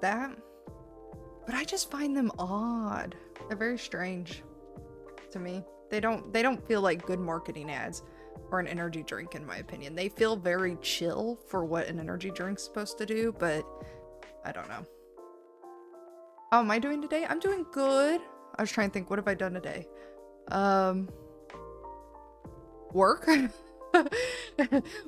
that, but I just find them odd. They're very strange to me. They don't feel like good marketing ads for an energy drink, in my opinion. They feel very chill for what an energy drink's supposed to do, but I don't know. How am I doing today? I'm doing good. I was trying to think, what have I done today? Work.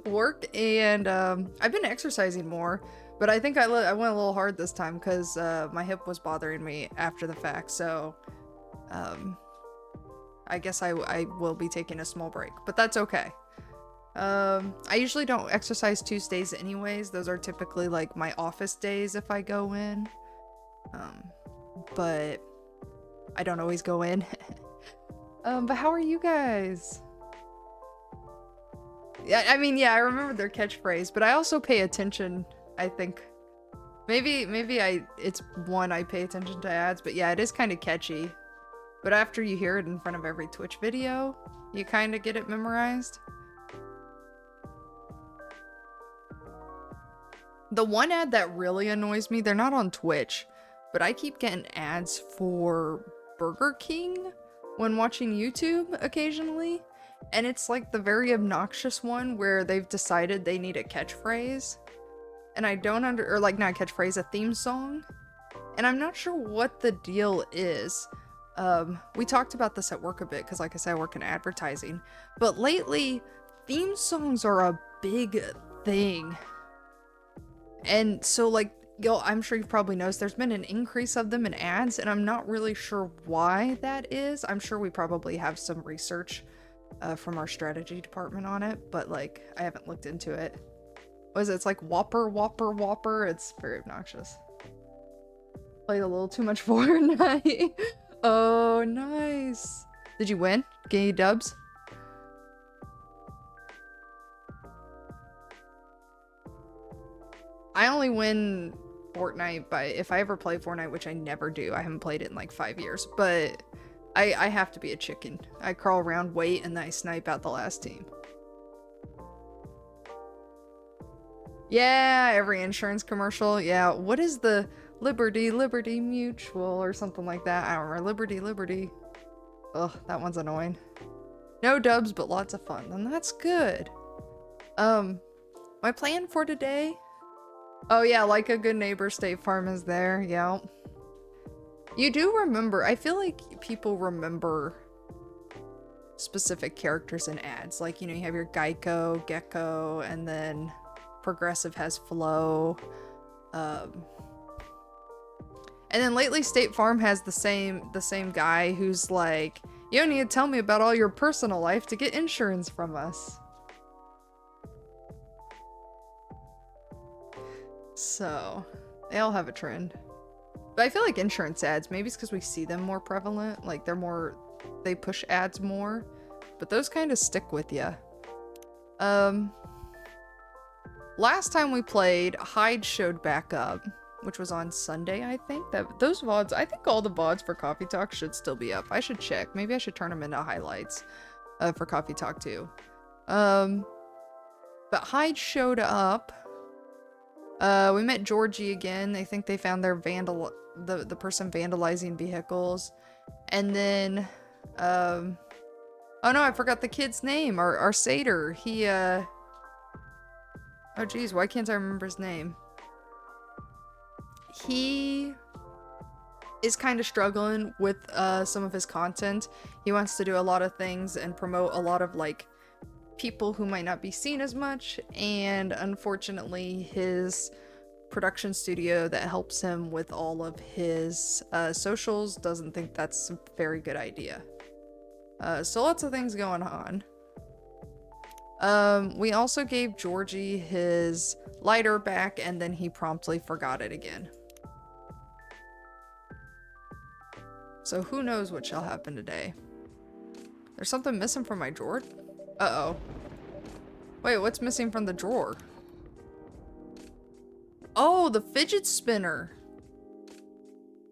Work, and I've been exercising more, but I think I went a little hard this time because my hip was bothering me after the fact, so I guess I will be taking a small break, but that's okay. I usually don't exercise Tuesdays anyways. Those are typically like my office days if I go in, but I don't always go in. But how are you guys? Yeah, I mean, yeah, I remember their catchphrase, but I also pay attention, I think. Maybe it's one, I pay attention to ads, but yeah, it is kind of catchy. But after you hear it in front of every Twitch video, you kind of get it memorized. The one ad that really annoys me, they're not on Twitch, but I keep getting ads for Burger King when watching YouTube occasionally. And it's like the very obnoxious one where they've decided they need a catchphrase. And I don't or like not a catchphrase, a theme song. And I'm not sure what the deal is. We talked about this at work a bit because like I said, I work in advertising. But lately, theme songs are a big thing. And so like, I'm sure you've probably noticed there's been an increase of them in ads, and I'm not really sure why that is. I'm sure we probably have some research from our strategy department on it, but like I haven't looked into it. What is it? It's like Whopper, Whopper, Whopper. It's very obnoxious. Played a little too much Fortnite. Oh, nice. Did you win? Get any dubs? I only win Fortnite by if I ever play Fortnite, which I never do. I haven't played it in like 5 years, but I have to be a chicken. I crawl around, wait, and then I snipe out the last team. Yeah, every insurance commercial. Yeah, what is the Liberty Mutual or something like that? I don't remember. Liberty. Ugh, that one's annoying. No dubs, but lots of fun. And that's good. My plan for today? Oh yeah, like a good neighbor, State Farm is there. Yeah. You do remember, I feel like people remember specific characters in ads. Like, you know, you have your Geico, Gecko, and then Progressive has Flo. And then lately State Farm has the same guy who's like, you don't need to tell me about all your personal life to get insurance from us. So, they all have a trend. But I feel like insurance ads, maybe it's because we see them more prevalent, like they push ads more, but those kind of stick with you. Last time we played, Hyde showed back up, which was on Sunday, I think. Those VODs, I think all the VODs for Coffee Talk should still be up. I should check. Maybe I should turn them into highlights for Coffee Talk too. But Hyde showed up. We met Georgie again. They think they found their the person vandalizing vehicles. And then, oh no, I forgot the kid's name. Our satyr. He, oh geez, why can't I remember his name? He is kind of struggling with some of his content. He wants to do a lot of things and promote a lot of like people who might not be seen as much, and unfortunately his production studio that helps him with all of his socials doesn't think that's a very good idea. So lots of things going on. We also gave Georgie his lighter back, and then he promptly forgot it again. So who knows what shall happen today. There's something missing from my drawer? Uh-oh. Wait, what's missing from the drawer? Oh, the fidget spinner.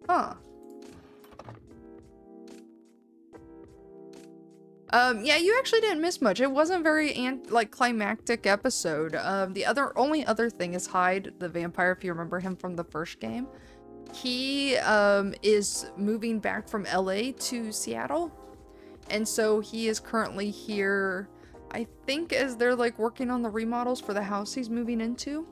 Huh. Yeah, you actually didn't miss much. It wasn't very climactic episode. The only other thing is Hyde, the vampire, if you remember him from the first game. He is moving back from LA to Seattle. And so he is currently here, I think, as they're like working on the remodels for the house he's moving into.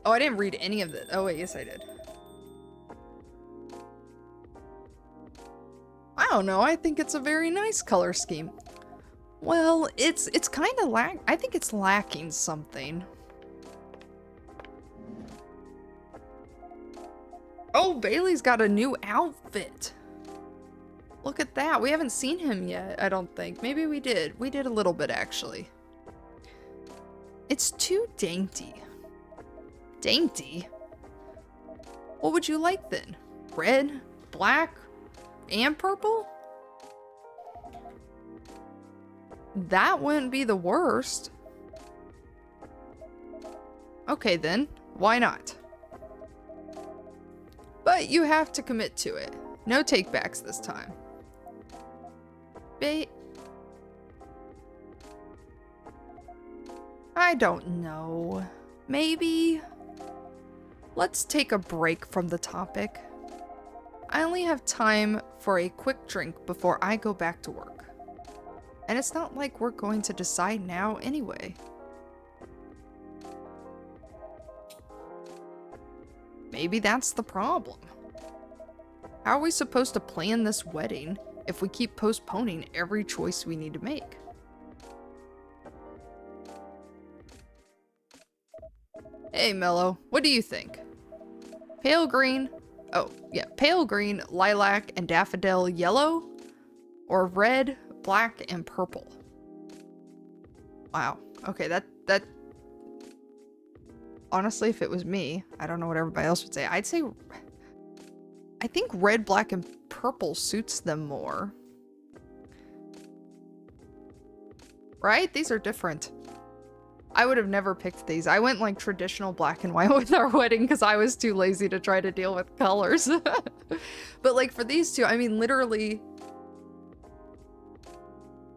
Oh, I didn't read any of it. Oh wait, yes I did. I don't know, I think it's a very nice color scheme. Well, it's kind of I think it's lacking something. Oh, Bailey's got a new outfit. Look at that. We haven't seen him yet, I don't think. Maybe we did. We did a little bit, actually. It's too dainty. Dainty? What would you like then? Red, black, and purple? That wouldn't be the worst. Okay then, why not? But you have to commit to it. No takebacks this time. I don't know. Maybe... Let's take a break from the topic. I only have time for a quick drink before I go back to work. And it's not like we're going to decide now anyway. Maybe that's the problem. How are we supposed to plan this wedding if we keep postponing every choice we need to make? Hey Mello, what do you think? Pale green, pale green, lilac, and daffodil yellow? Or red, black, and purple? Wow, okay, that honestly, if it was me, I don't know what everybody else would say, I'd say, I think red, black, and purple suits them more. Right? These are different. I would have never picked these. I went like traditional black and white with our wedding because I was too lazy to try to deal with colors. But like for these two, I mean, literally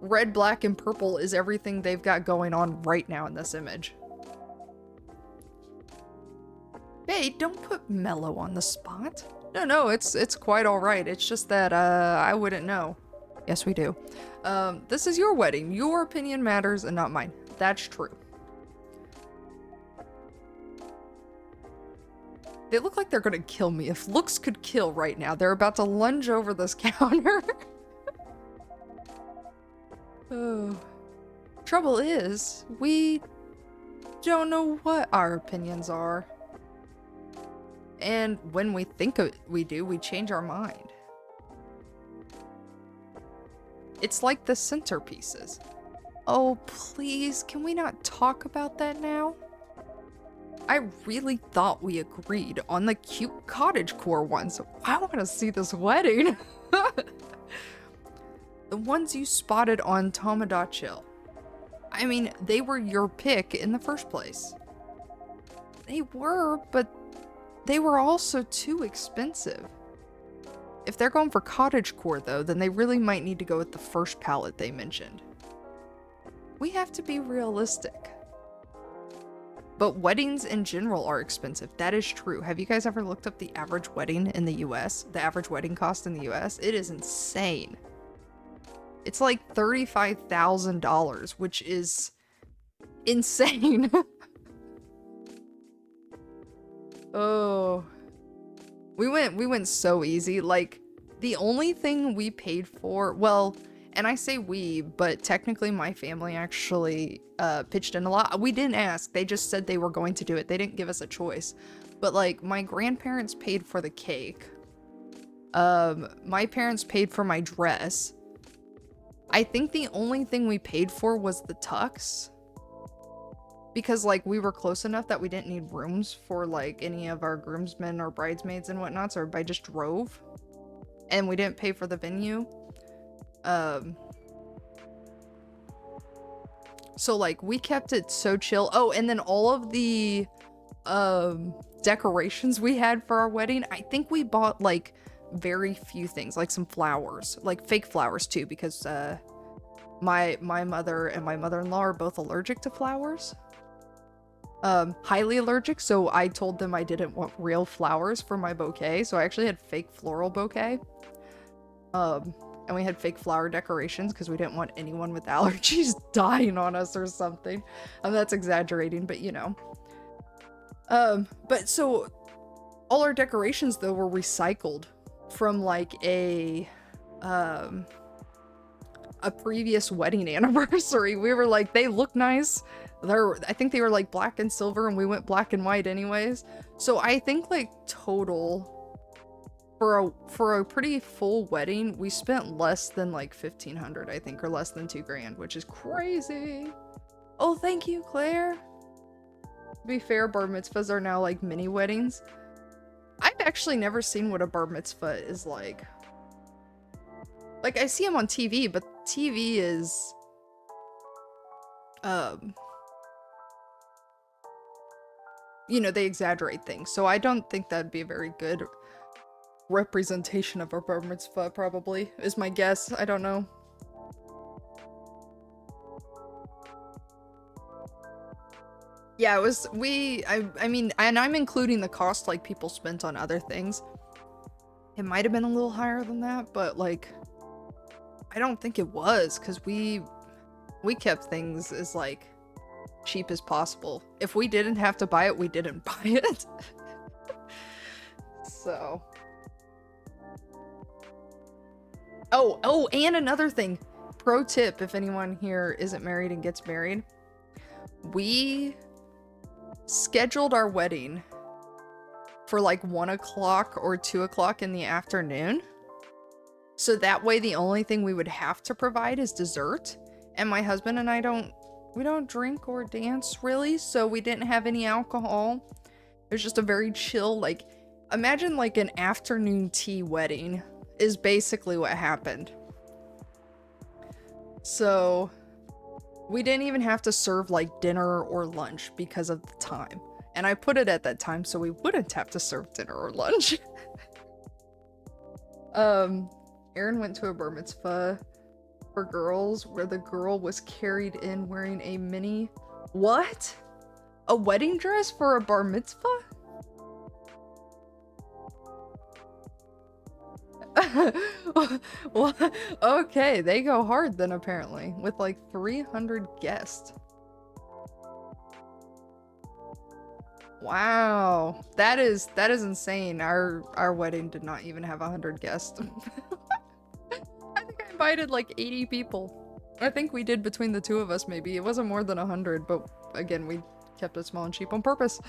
red, black, and purple is everything they've got going on right now in this image. Hey, don't put Mello on the spot. No, it's quite all right. It's just that I wouldn't know. Yes, we do. This is your wedding. Your opinion matters and not mine. That's true. They look like they're gonna kill me. If looks could kill right now, they're about to lunge over this counter. Oh. Trouble is, we don't know what our opinions are. And when we think we do, we change our mind. It's like the centerpieces. Oh, please, can we not talk about that now? I really thought we agreed on the cute cottagecore ones. I want to see this wedding. The ones you spotted on Tomodachi. I mean, they were your pick in the first place. They were, but they were also too expensive. If they're going for cottagecore though, then they really might need to go with the first palette they mentioned. We have to be realistic. But weddings in general are expensive. That is true. Have you guys ever looked up the average wedding in the US? The average wedding cost in the US? It is insane. It's like $35,000, which is insane. Oh. We went so easy. Like, the only thing we paid for, well, and I say we, but technically my family actually pitched in a lot. We didn't ask. They just said they were going to do it. They didn't give us a choice. But like, my grandparents paid for the cake. My parents paid for my dress. I think the only thing we paid for was the tux. Because like, we were close enough that we didn't need rooms for like any of our groomsmen or bridesmaids and whatnot, so everybody just drove. And we didn't pay for the venue. So like, we kept it so chill. Oh, and then all of the decorations we had for our wedding, I think we bought like very few things, like some flowers, like fake flowers too, because my mother and my mother-in-law are both allergic to flowers. highly allergic, so I told them I didn't want real flowers for my bouquet, so I actually had fake floral bouquet. And we had fake flower decorations because we didn't want anyone with allergies dying on us or something. That's exaggerating, but you know. But so all our decorations though were recycled from like a previous wedding anniversary. We were like, they look nice. I think they were like black and silver, and we went black and white anyways. So I think like total for a pretty full wedding, we spent less than like 1,500, I think, or less than 2 grand, which is crazy. Oh, thank you, Claire. To be fair, bar mitzvahs are now like mini weddings. I've actually never seen what a bar mitzvah is like. Like, I see them on TV, but TV is you know, they exaggerate things, so I don't think that'd be a very good representation of a bar mitzvah, probably, is my guess. I don't know. Yeah, it was, I mean, and I'm including the cost like people spent on other things. It might have been a little higher than that, but like, I don't think it was, because we kept things as like cheap as possible. If we didn't have to buy it, we didn't buy it. So. Oh, and another thing. Pro tip, if anyone here isn't married and gets married. We scheduled our wedding for like 1 o'clock or 2 o'clock in the afternoon. So that way the only thing we would have to provide is dessert. And my husband and I we don't drink or dance really, so we didn't have any alcohol. It was just a very chill, like, imagine like an afternoon tea wedding is basically what happened. So we didn't even have to serve like dinner or lunch because of the time. And I put it at that time so we wouldn't have to serve dinner or lunch. Aaron went to a bar mitzvah for girls where the girl was carried in wearing a mini... What? A wedding dress for a bar mitzvah? Well, okay, they go hard then apparently, with like 300 guests. Wow, that is insane. Our wedding did not even have 100 guests. I think I invited like 80 people. I think we did between the two of us maybe. It wasn't more than 100, but again, we kept it small and cheap on purpose.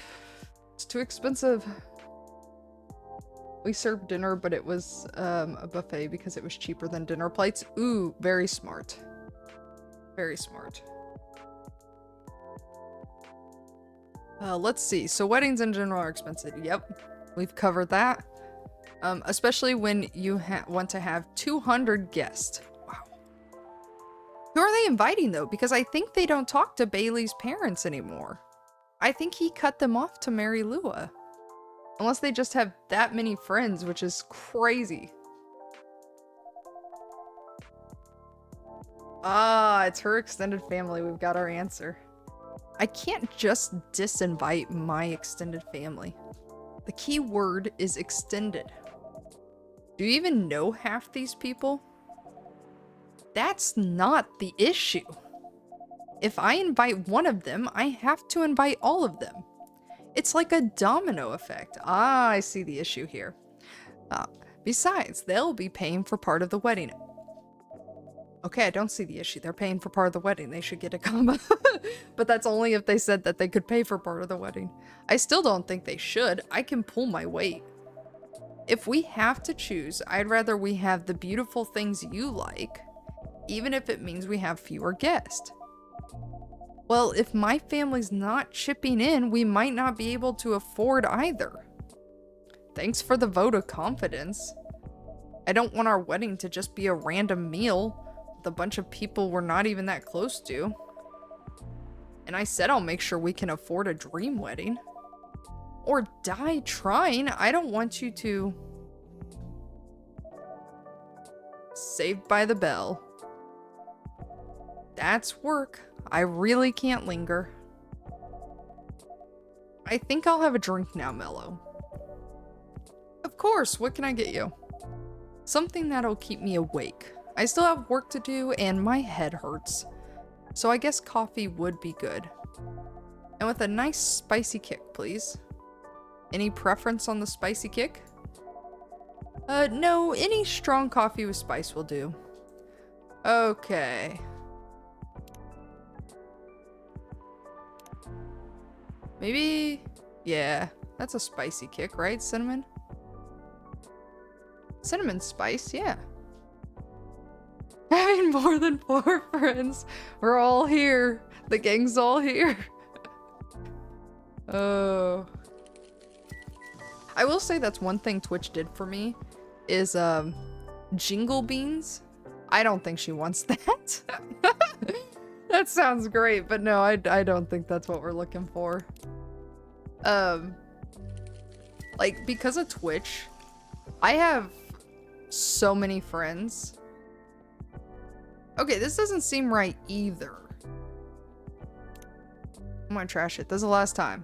It's too expensive. We served dinner, but it was a buffet because it was cheaper than dinner plates. Ooh, very smart. Very smart. Let's see. So weddings in general are expensive. Yep, we've covered that. Especially when you want to have 200 guests. Wow. Who are they inviting though? Because I think they don't talk to Bailey's parents anymore. I think he cut them off to marry Lua. Unless they just have that many friends, which is crazy. Ah, it's her extended family. We've got our answer. I can't just disinvite my extended family. The key word is extended. Do you even know half these people? That's not the issue. If I invite one of them, I have to invite all of them. It's like a domino effect. Ah, I see the issue here. Besides, they'll be paying for part of the wedding. Okay, I don't see the issue. They're paying for part of the wedding. They should get a combo. But that's only if they said that they could pay for part of the wedding. I still don't think they should. I can pull my weight. If we have to choose, I'd rather we have the beautiful things you like, even if it means we have fewer guests. Well, if my family's not chipping in, we might not be able to afford either. Thanks for the vote of confidence. I don't want our wedding to just be a random meal with a bunch of people we're not even that close to. And I said I'll make sure we can afford a dream wedding. Or die trying. I don't want you to... Saved by the Bell. That's work. I really can't linger. I think I'll have a drink now, Mello. Of course, what can I get you? Something that'll keep me awake. I still have work to do and my head hurts. So I guess coffee would be good. And with a nice spicy kick, please. Any preference on the spicy kick? No, any strong coffee with spice will do. Okay. Maybe, yeah, that's a spicy kick, right? Cinnamon? Cinnamon spice, yeah. Having more than 4 friends. We're all here. The gang's all here. Oh. I will say that's one thing Twitch did for me is jingle beans. I don't think she wants that. That sounds great, but no, I don't think that's what we're looking for. Like, because of Twitch, I have so many friends. Okay, this doesn't seem right either. I'm gonna trash it. This is the last time.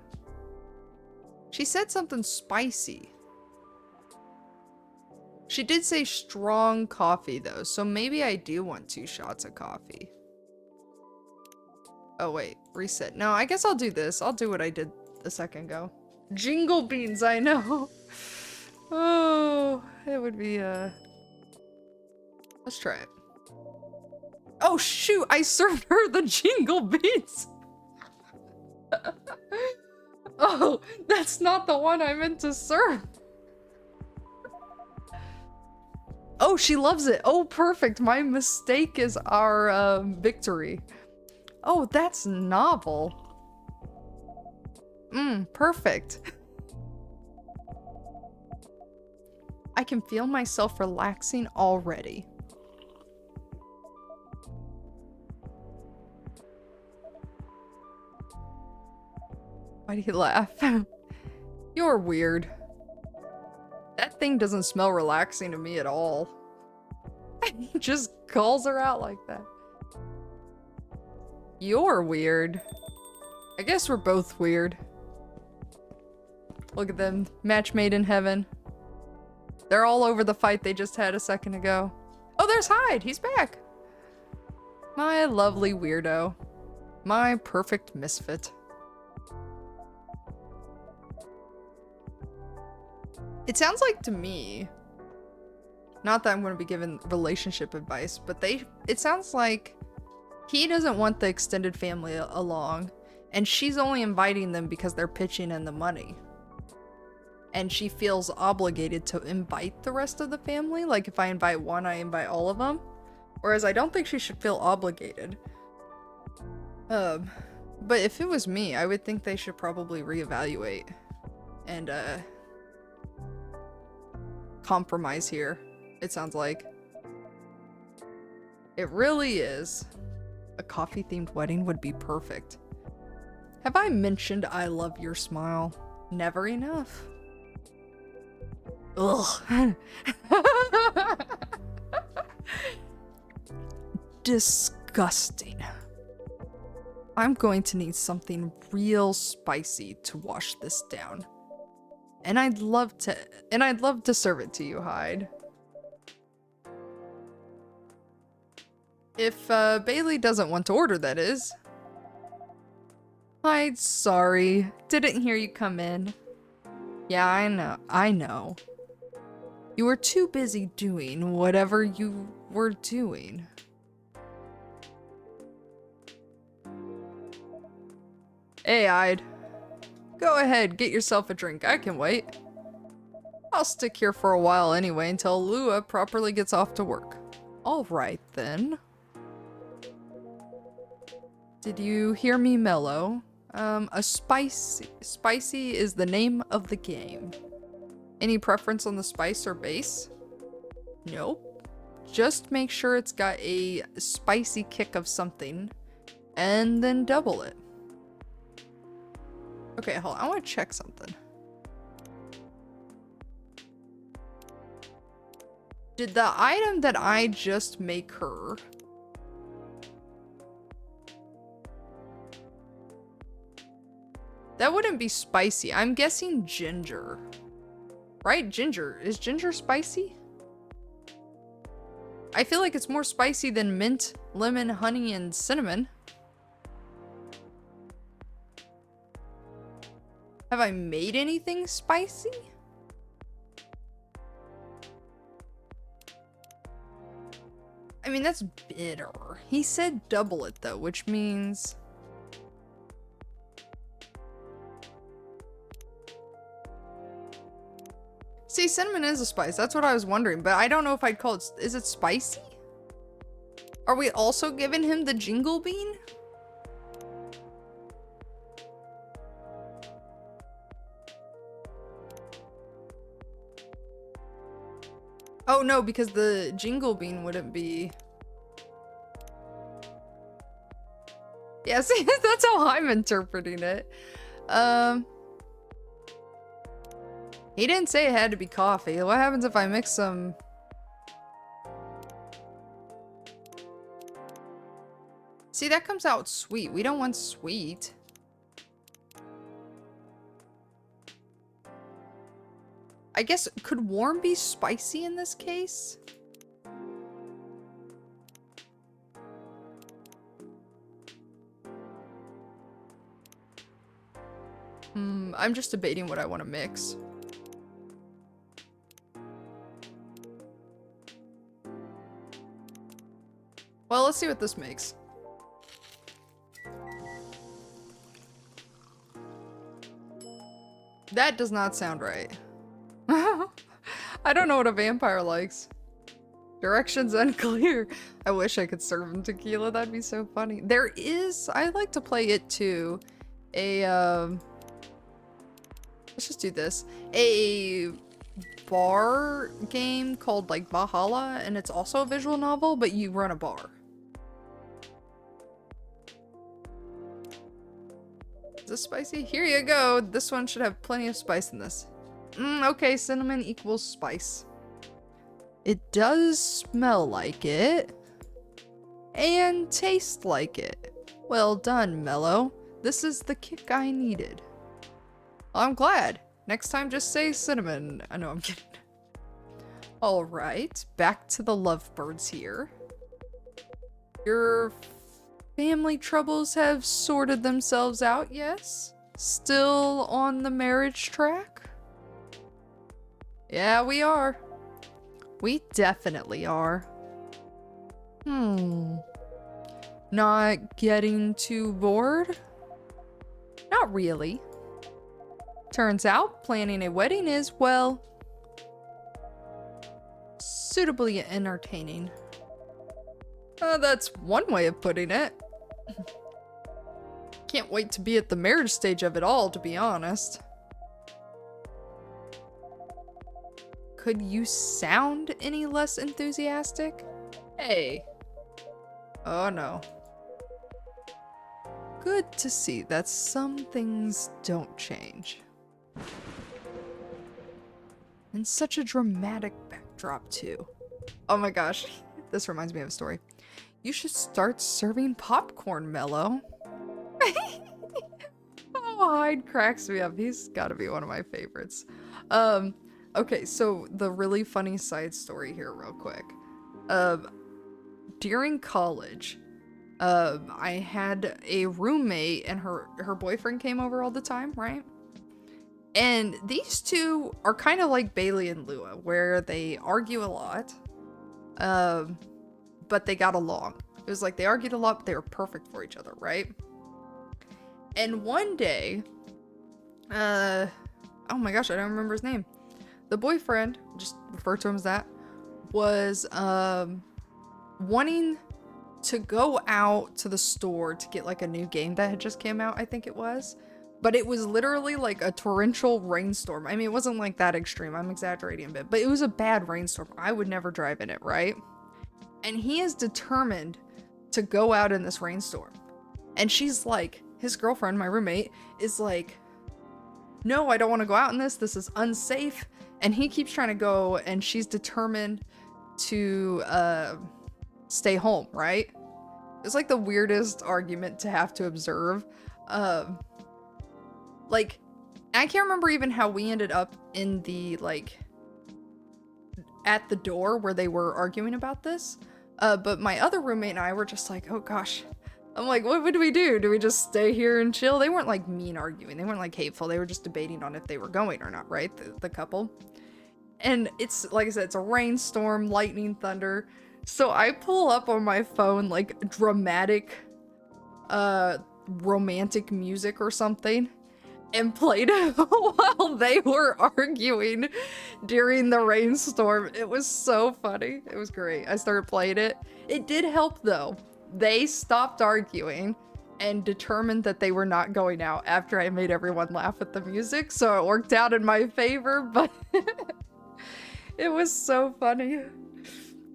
She said something spicy. She did say strong coffee though, so maybe I do want 2 shots of coffee. Oh wait, reset. No, I guess I'll do this. I'll do what I did a second ago. Jingle beans, I know. Oh, it would be let's try it. Oh shoot, I served her the jingle beans. Oh, that's not the one I meant to serve. Oh, she loves it. Oh, perfect. My mistake is our victory. Oh, that's novel. Perfect. I can feel myself relaxing already. Why do you laugh? You're weird. That thing doesn't smell relaxing to me at all. He just calls her out like that. You're weird. I guess we're both weird. Look at them. Match made in heaven. They're all over the fight they just had a second ago. Oh, there's Hyde. He's back. My lovely weirdo. My perfect misfit. It sounds like to me, not that I'm going to be given relationship advice, but it sounds like he doesn't want the extended family along, and she's only inviting them because they're pitching in the money. And she feels obligated to invite the rest of the family. Like if I invite one, I invite all of them. Whereas I don't think she should feel obligated. But if it was me, I would think they should probably reevaluate and compromise here, it sounds like. It really is. A coffee themed wedding would be perfect. Have I mentioned I love your smile? Never enough. Ugh. Disgusting. I'm going to need something real spicy to wash this down. And I'd love to serve it to you, Hyde. If Bailey doesn't want to order, that is. Hyde, sorry. Didn't hear you come in. Yeah, I know. You were too busy doing whatever you were doing. Hey, Hyde. Go ahead, get yourself a drink. I can wait. I'll stick here for a while anyway until Lua properly gets off to work. Alright then. Did you hear me, Mello? Spicy is the name of the game. Any preference on the spice or base? Nope. Just make sure it's got a spicy kick of something, and then double it. Okay, hold on. I want to check something. Did the item that I just make her... That wouldn't be spicy. I'm guessing ginger. Right? Ginger. Is ginger spicy? I feel like it's more spicy than mint, lemon, honey, and cinnamon. Have I made anything spicy? I mean, that's bitter. He said double it though, which means... See, cinnamon is a spice. That's what I was wondering, but I don't know if I'd call it... Is it spicy? Are we also giving him the jingle bean? Oh no, because the jingle bean wouldn't be... Yeah, see, that's how I'm interpreting it. He didn't say it had to be coffee. What happens if I mix some... See, that comes out sweet. We don't want sweet. I guess, could warm be spicy in this case? I'm just debating what I want to mix. Well, let's see what this makes. That does not sound right. I don't know what a vampire likes. Directions unclear. I wish I could serve him tequila. That'd be so funny. There is... I like to play it too. Let's just do this. A bar game called like Valhalla, and it's also a visual novel, but you run a bar. Is this spicy? Here you go. This one should have plenty of spice in this. Okay, cinnamon equals spice. It does smell like it. And taste like it. Well done, Mellow. This is the kick I needed. I'm glad. Next time just say cinnamon. I know, I'm kidding. Alright, back to the lovebirds here. Your family troubles have sorted themselves out, yes? Still on the marriage track? Yeah, we are. We definitely are. Not getting too bored? Not really. Turns out, planning a wedding is, well, suitably entertaining. That's one way of putting it. Can't wait to be at the marriage stage of it all, to be honest. Could you sound any less enthusiastic? Hey. Oh no. Good to see that some things don't change. And such a dramatic backdrop too. Oh my gosh, this reminds me of a story. You should start serving popcorn, Mellow. Oh, Hyde cracks me up. He's gotta be one of my favorites. Okay, so the really funny side story here real quick. During college, I had a roommate and her boyfriend came over all the time, right? And these two are kind of like Bailey and Lua, where they argue a lot, but they got along. It was like they argued a lot, but they were perfect for each other, right? And one day, oh my gosh, I don't remember his name. The boyfriend, just refer to him as that, was wanting to go out to the store to get like a new game that had just came out, I think it was. But it was literally like a torrential rainstorm. I mean, it wasn't like that extreme. I'm exaggerating a bit, but it was a bad rainstorm. I would never drive in it, right? And he is determined to go out in this rainstorm. And she's like, his girlfriend, my roommate, is like, no, I don't want to go out in this. This is unsafe. And he keeps trying to go, and she's determined to stay home, right? It's like the weirdest argument to have to observe. Like, I can't remember even how we ended up in the, like, at the door where they were arguing about this. But my other roommate and I were just like, oh gosh. I'm like, what would we do? Do we just stay here and chill? They weren't like mean arguing. They weren't like hateful. They were just debating on if they were going or not, right? The couple. And it's, like I said, it's a rainstorm, lightning, thunder. So I pull up on my phone like dramatic, romantic music or something. And played it while they were arguing during the rainstorm. It was so funny. It was great. I started playing it. It did help though. They stopped arguing and determined that they were not going out after I made everyone laugh at the music. So it worked out in my favor, but it was so funny.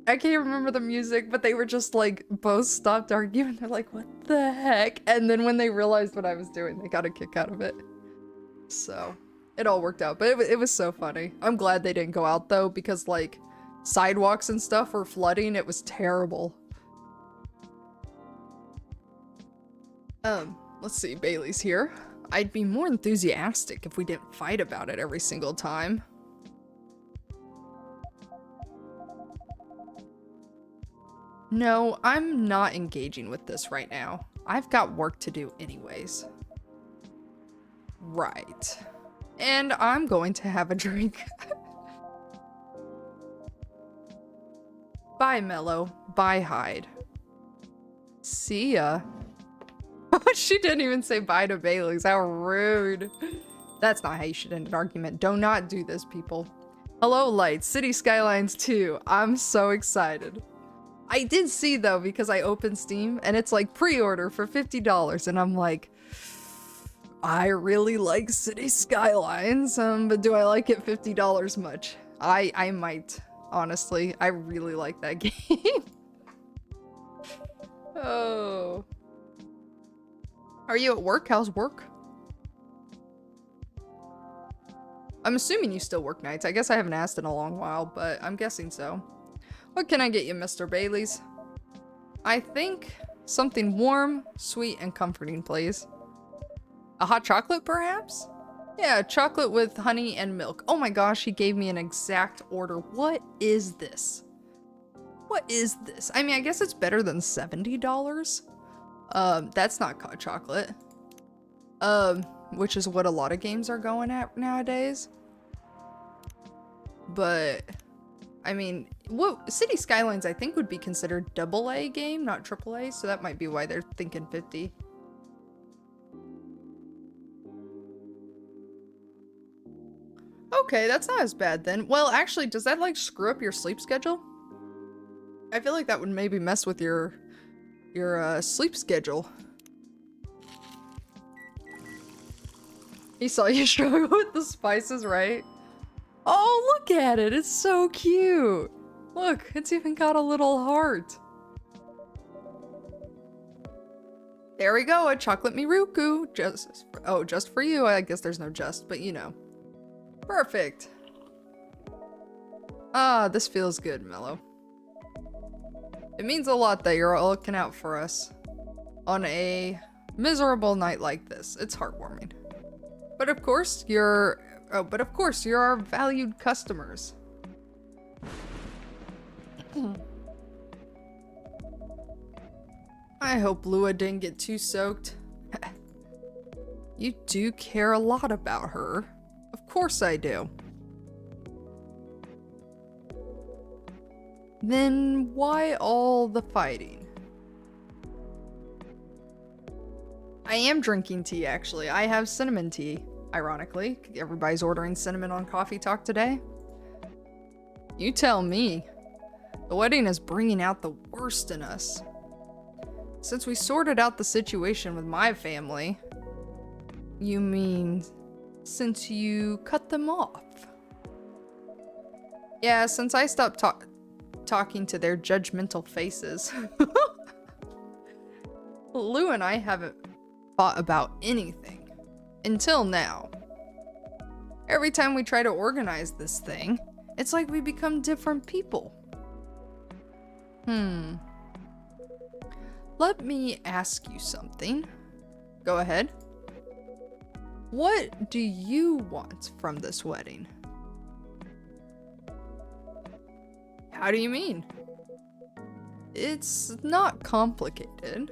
I can't remember the music, but they were just like both stopped arguing. They're like, what the heck? And then when they realized what I was doing, they got a kick out of it. So it all worked out, but it was so funny. I'm glad they didn't go out though, because like sidewalks and stuff were flooding. It was terrible. Let's see, Bailey's here. I'd be more enthusiastic if we didn't fight about it every single time. No, I'm not engaging with this right now. I've got work to do anyways. Right. And I'm going to have a drink. Bye, Mellow. Bye, Hyde. See ya. She didn't even say bye to Bailey's. How rude. That's not how you should end an argument. Do not do this, people. Hello, Lights. City Skylines 2. I'm so excited. I did see, though, because I opened Steam, and it's like pre-order for $50, and I'm like, I really like City Skylines, but do I like it $50 much? I might, honestly. I really like that game. Oh. Are you at work? How's work? I'm assuming you still work nights. I guess I haven't asked in a long while, but I'm guessing so. What can I get you, Mr. Bailey's? I think something warm, sweet, and comforting, please. A hot chocolate, perhaps? Yeah, chocolate with honey and milk. Oh my gosh, he gave me an exact order. What is this? What is this? I mean, I guess it's better than $70. That's not hot chocolate. Which is what a lot of games are going at nowadays. But, I mean, what City Skylines I think would be considered AA game, not AAA, so that might be why they're thinking 50. Okay, that's not as bad then. Well, actually, does that like screw up your sleep schedule? I feel like that would maybe mess with your sleep schedule. He saw you struggle with the spices, right? Oh, look at it. It's so cute. Look, it's even got a little heart. There we go, a chocolate Miruku. Just for you. I guess there's no just, but you know. Perfect. Ah, this feels good, Mellow. It means a lot that you're all looking out for us on a miserable night like this. It's heartwarming. But of course, you're our valued customers. I hope Lua didn't get too soaked. You do care a lot about her. Of course I do. Then why all the fighting? I am drinking tea, actually. I have cinnamon tea, ironically. Everybody's ordering cinnamon on Coffee Talk today. You tell me. The wedding is bringing out the worst in us. Since we sorted out the situation with my family. You mean since you cut them off? Yeah, since I stopped talking to their judgmental faces. Lou and I haven't fought about anything. Until now. Every time we try to organize this thing, it's like we become different people. Let me ask you something. Go ahead. What do you want from this wedding? How do you mean? It's not complicated.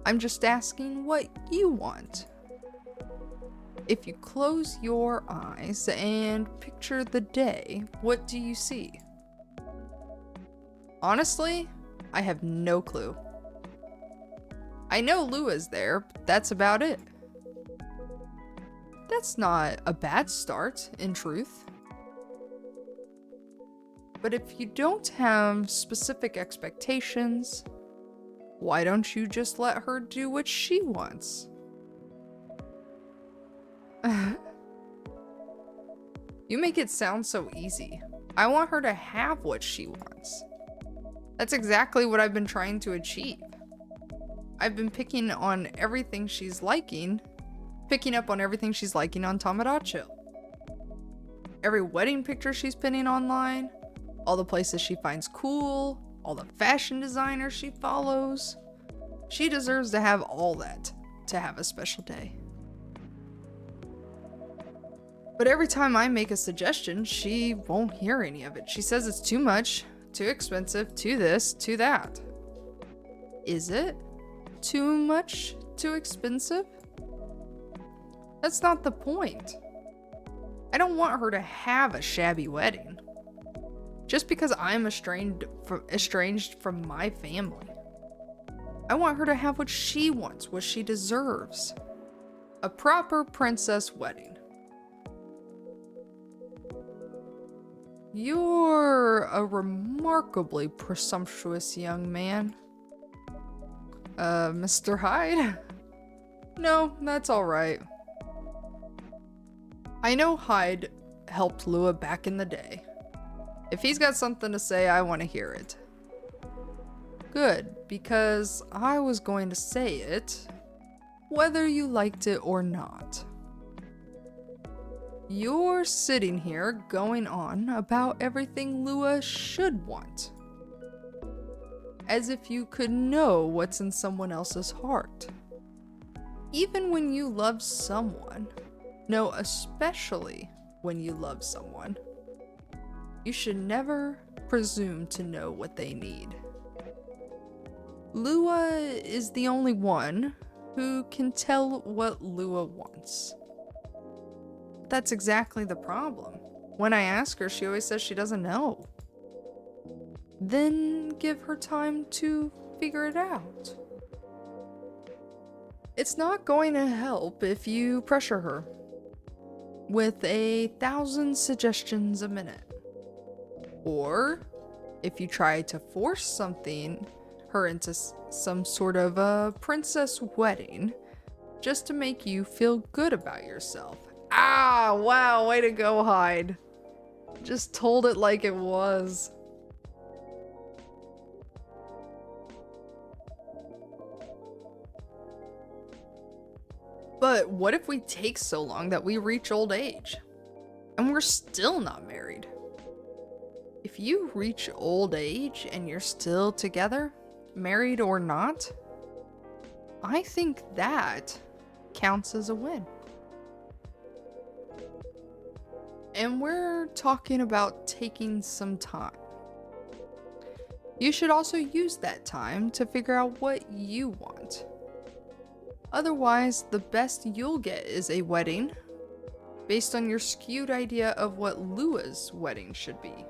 I'm just asking what you want. If you close your eyes and picture the day, what do you see? Honestly, I have no clue. I know Lua's there, but that's about it. That's not a bad start, in truth. But if you don't have specific expectations, why don't you just let her do what she wants? You make it sound so easy. I want her to have what she wants. That's exactly what I've been trying to achieve. I've been picking up on everything she's liking on Tomodachi. Every wedding picture she's pinning online, all the places she finds cool, all the fashion designers she follows. She deserves to have all that to have a special day. But every time I make a suggestion, she won't hear any of it. She says it's too much, too expensive, too this, too that. Is it too much, too expensive? That's not the point. I don't want her to have a shabby wedding. Just because I'm estranged from my family. I want her to have what she wants, what she deserves. A proper princess wedding. You're a remarkably presumptuous young man. Mr. Hyde? No, that's alright. I know Hyde helped Lua back in the day. If he's got something to say, I want to hear it. Good, because I was going to say it, whether you liked it or not. You're sitting here going on about everything Lua should want. As if you could know what's in someone else's heart. Even when you love someone, no, especially when you love someone, you should never presume to know what they need. Lua is the only one who can tell what Lua wants. That's exactly the problem. When I ask her, she always says she doesn't know. Then give her time to figure it out. It's not going to help if you pressure her with 1,000 suggestions a minute. Or if you try to force her into some sort of a princess wedding just to make you feel good about yourself. Ah, wow, way to go, Hyde. Just told it like it was. But what if we take so long that we reach old age and we're still not married? If you reach old age and you're still together, married or not, I think that counts as a win. And we're talking about taking some time. You should also use that time to figure out what you want. Otherwise, the best you'll get is a wedding based on your skewed idea of what Lua's wedding should be.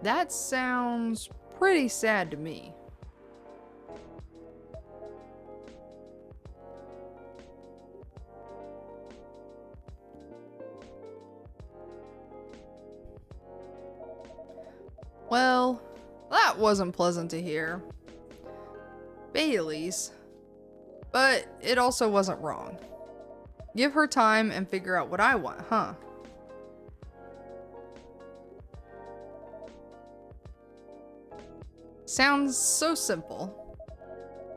That sounds pretty sad to me. Well, that wasn't pleasant to hear. Bailey's. But it also wasn't wrong. Give her time and figure out what I want, huh? Sounds so simple.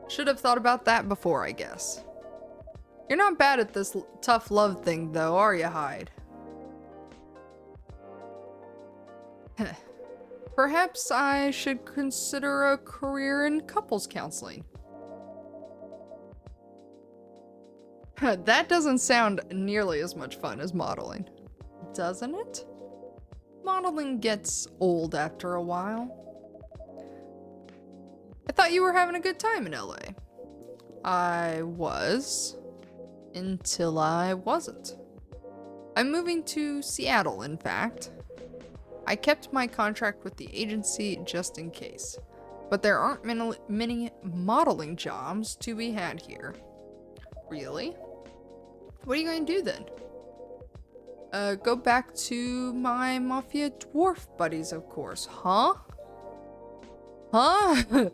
Should have thought about that before, I guess. You're not bad at this tough love thing, though, are you, Hyde? Perhaps I should consider a career in couples counseling. That doesn't sound nearly as much fun as modeling, doesn't it? Modeling gets old after a while. I thought you were having a good time in LA. I was, until I wasn't. I'm moving to Seattle, in fact. I kept my contract with the agency just in case, but there aren't many modeling jobs to be had here. Really? What are you going to do then? Go back to my mafia dwarf buddies, of course. Huh? Huh?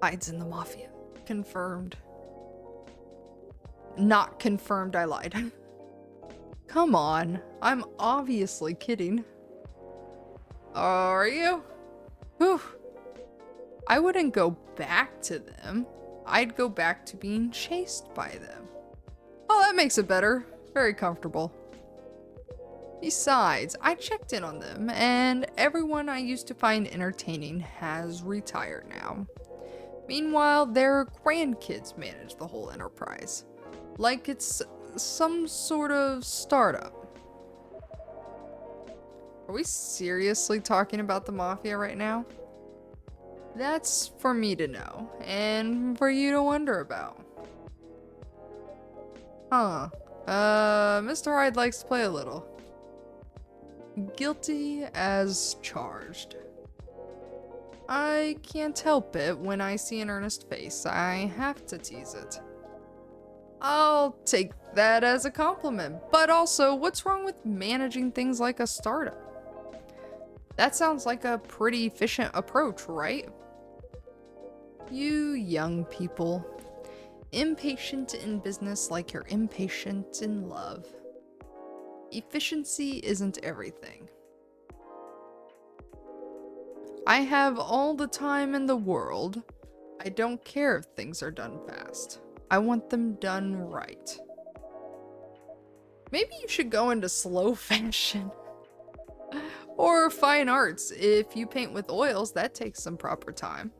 Hides in the mafia. Confirmed. Not confirmed, I lied. Come on, I'm obviously kidding. Are you? Whew. I wouldn't go back to them. I'd go back to being chased by them. Oh, that makes it better. Very comfortable. Besides, I checked in on them, and everyone I used to find entertaining has retired now. Meanwhile, their grandkids manage the whole enterprise. Like it's some sort of startup. Are we seriously talking about the mafia right now? That's for me to know, and for you to wonder about. Huh. Mr. Hyde likes to play a little. Guilty as charged. I can't help it when I see an earnest face. I have to tease it. I'll take that as a compliment, but also, what's wrong with managing things like a startup? That sounds like a pretty efficient approach, right? You young people. Impatient in business like you're impatient in love. Efficiency isn't everything. I have all the time in the world. I don't care if things are done fast. I want them done right. Maybe you should go into slow fashion. Or fine arts. If you paint with oils, that takes some proper time.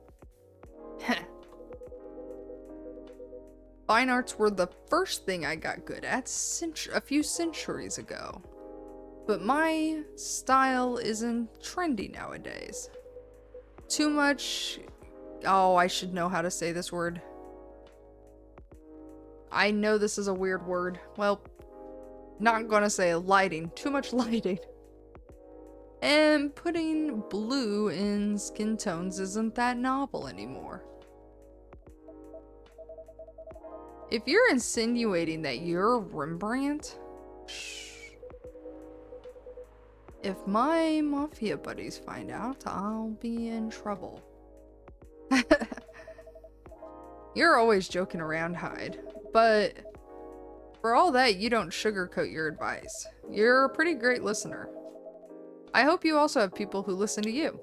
Fine arts were the first thing I got good at a few centuries ago. But my style isn't trendy nowadays. Too much... Oh, I should know how to say this word. I know this is a weird word. Well, not gonna say lighting. Too much lighting. And putting blue in skin tones isn't that novel anymore. If you're insinuating that you're Rembrandt, shh. If my mafia buddies find out, I'll be in trouble. You're always joking around, Hyde, but for all that, you don't sugarcoat your advice. You're a pretty great listener. I hope you also have people who listen to you.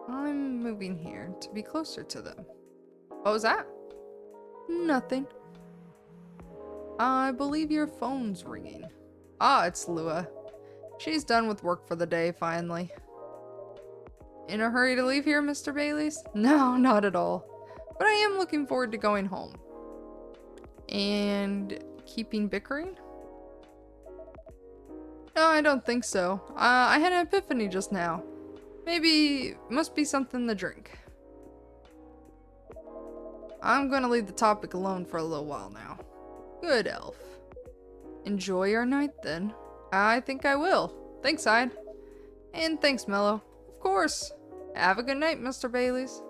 I'm moving here to be closer to them. What was that? Nothing. I believe your phone's ringing. Ah, it's Lua. She's done with work for the day, finally. In a hurry to leave here, Mr. Baileys? No, not at all. But I am looking forward to going home. And keeping bickering? No, I don't think so. I had an epiphany just now. Maybe, must be something to drink. I'm gonna leave the topic alone for a little while now. Good elf. Enjoy your night then. I think I will. Thanks, Hyde. And thanks, Mello. Of course. Have a good night, Mr. Baileys.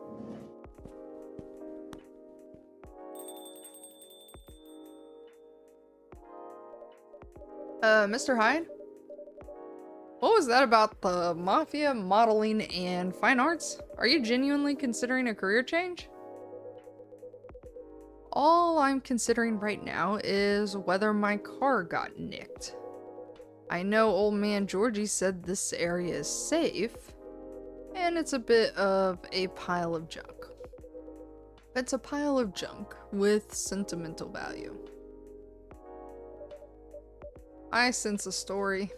Mr. Hyde? What was that about the mafia, modeling, and fine arts? Are you genuinely considering a career change? All I'm considering right now is whether my car got nicked. I know old man Georgie said this area is safe, and it's a bit of a pile of junk. It's a pile of junk with sentimental value. I sense a story.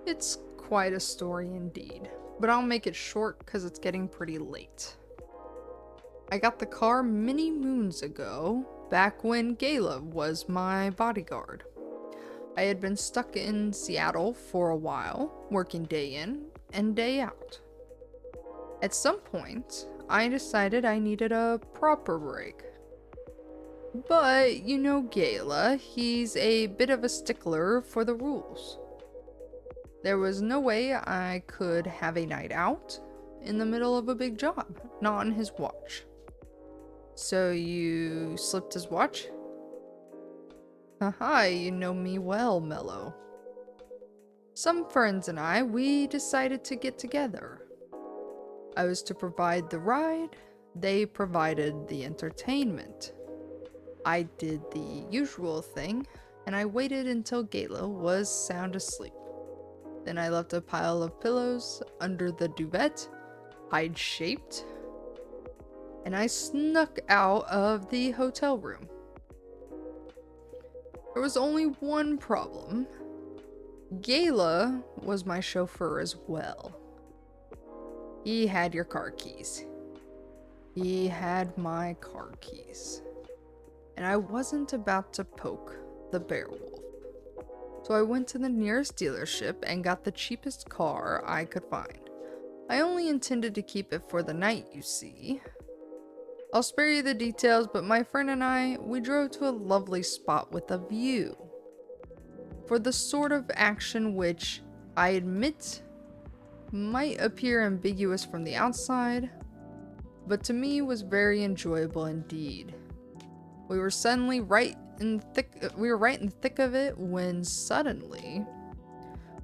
It's quite a story indeed, but I'll make it short because it's getting pretty late. I got the car many moons ago, back when Gayla was my bodyguard. I had been stuck in Seattle for a while, working day in and day out. At some point, I decided I needed a proper break. But you know Gayla, he's a bit of a stickler for the rules. There was no way I could have a night out in the middle of a big job, not on his watch. So you slipped his watch? Haha, you know me well, Mello. Some friends and I, we decided to get together. I was to provide the ride, they provided the entertainment. I did the usual thing, and I waited until Gayla was sound asleep. Then I left a pile of pillows under the duvet, hide-shaped, and I snuck out of the hotel room. There was only one problem. Gayla was my chauffeur as well. He had your car keys. He had my car keys. And I wasn't about to poke the Beowulf. So I went to the nearest dealership and got the cheapest car I could find. I only intended to keep it for the night, you see. I'll spare you the details, but my friend and I, we drove to a lovely spot with a view. For the sort of action which, I admit, might appear ambiguous from the outside, but to me was very enjoyable indeed. We were right in the thick of it when suddenly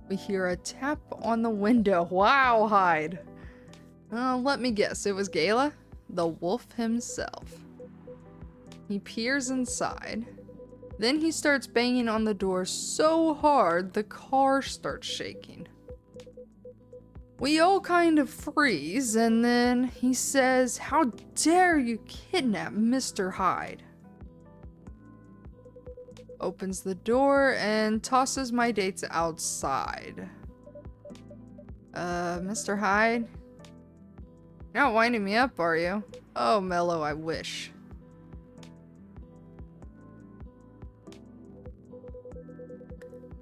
we hear a tap on the window. Wow, Hyde. Let me guess, it was Gayla? The wolf himself. He peers inside. Then he starts banging on the door so hard the car starts shaking. We all kind of freeze, and then he says, "How dare you kidnap Mr. Hyde?" Opens the door and tosses my dates outside. Mr. Hyde? You're not winding me up, are you? Oh, Mello, I wish.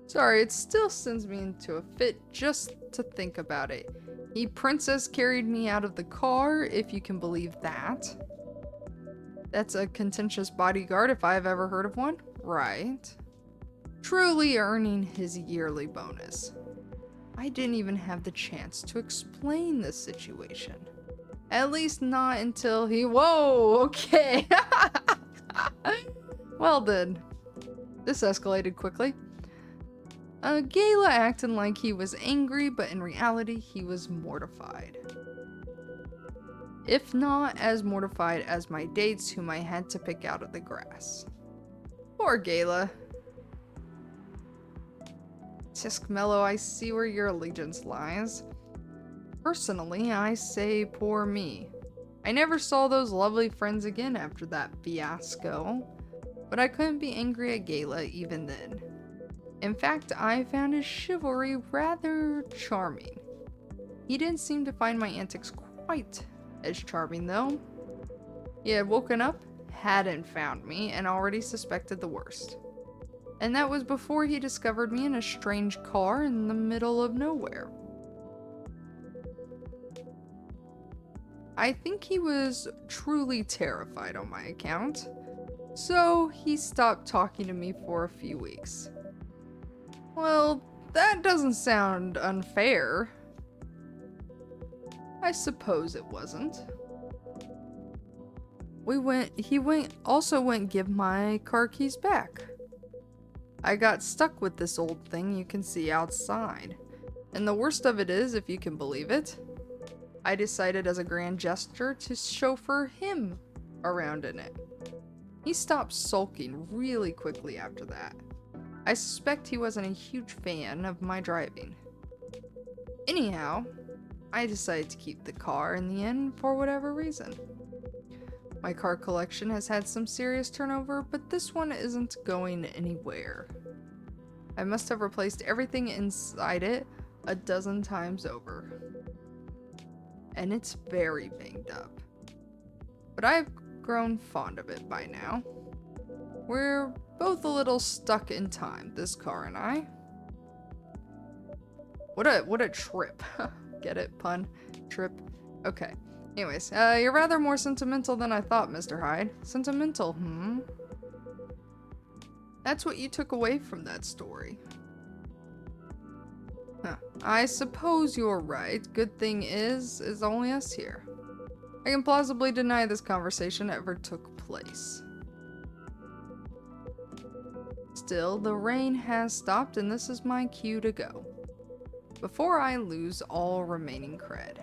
Sorry, it still sends me into a fit just to think about it. He princess carried me out of the car, if you can believe that. That's a contentious bodyguard if I've ever heard of one. Right. Truly earning his yearly bonus. I didn't even have the chance to explain the situation. At least not until he— Whoa, okay. Well then. This escalated quickly. Gayla acting like he was angry, but in reality he was mortified. If not as mortified as my dates whom I had to pick out of the grass. Poor Gayla. Tisk Mello, I see where your allegiance lies. Personally, I say poor me. I never saw those lovely friends again after that fiasco, but I couldn't be angry at Gayla even then. In fact, I found his chivalry rather charming. He didn't seem to find my antics quite as charming though. He had woken up, hadn't found me, and already suspected the worst. And that was before he discovered me in a strange car in the middle of nowhere. I think he was truly terrified on my account, so he stopped talking to me for a few weeks. Well, that doesn't sound unfair. I suppose it wasn't. He also went give my car keys back. I got stuck with this old thing you can see outside. And the worst of it is, if you can believe it, I decided as a grand gesture to chauffeur him around in it. He stopped sulking really quickly after that. I suspect he wasn't a huge fan of my driving. Anyhow, I decided to keep the car in the end for whatever reason. My car collection has had some serious turnover, but this one isn't going anywhere. I must have replaced everything inside it a dozen times over. And it's very banged up. but I've grown fond of it by now. We're both a little stuck in time, this car and I. What a trip. Get it? Pun? Trip? Okay. Anyways, you're rather more sentimental than I thought, Mr. Hyde. Sentimental, hmm? That's what you took away from that story. Huh. I suppose you're right. Good thing is only us here. I can plausibly deny this conversation ever took place. Still, the rain has stopped and this is my cue to go. Before I lose all remaining cred.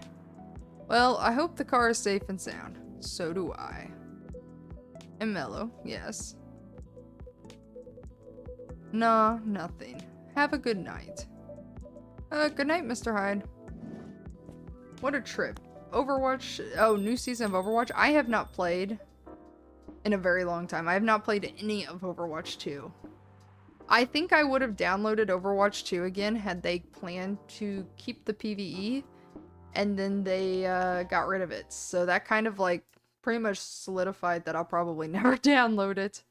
Well, I hope the car is safe and sound. So do I. And Mellow, yes. Nah, nothing. Have a good night. Good night, Mr. Hyde. What a trip. Overwatch, oh, new season of Overwatch. I have not played in a very long time. I have not played any of Overwatch 2. I think I would have downloaded Overwatch 2 again had they planned to keep the PvE, and then they got rid of it. So that kind of like pretty much solidified that I'll probably never download it.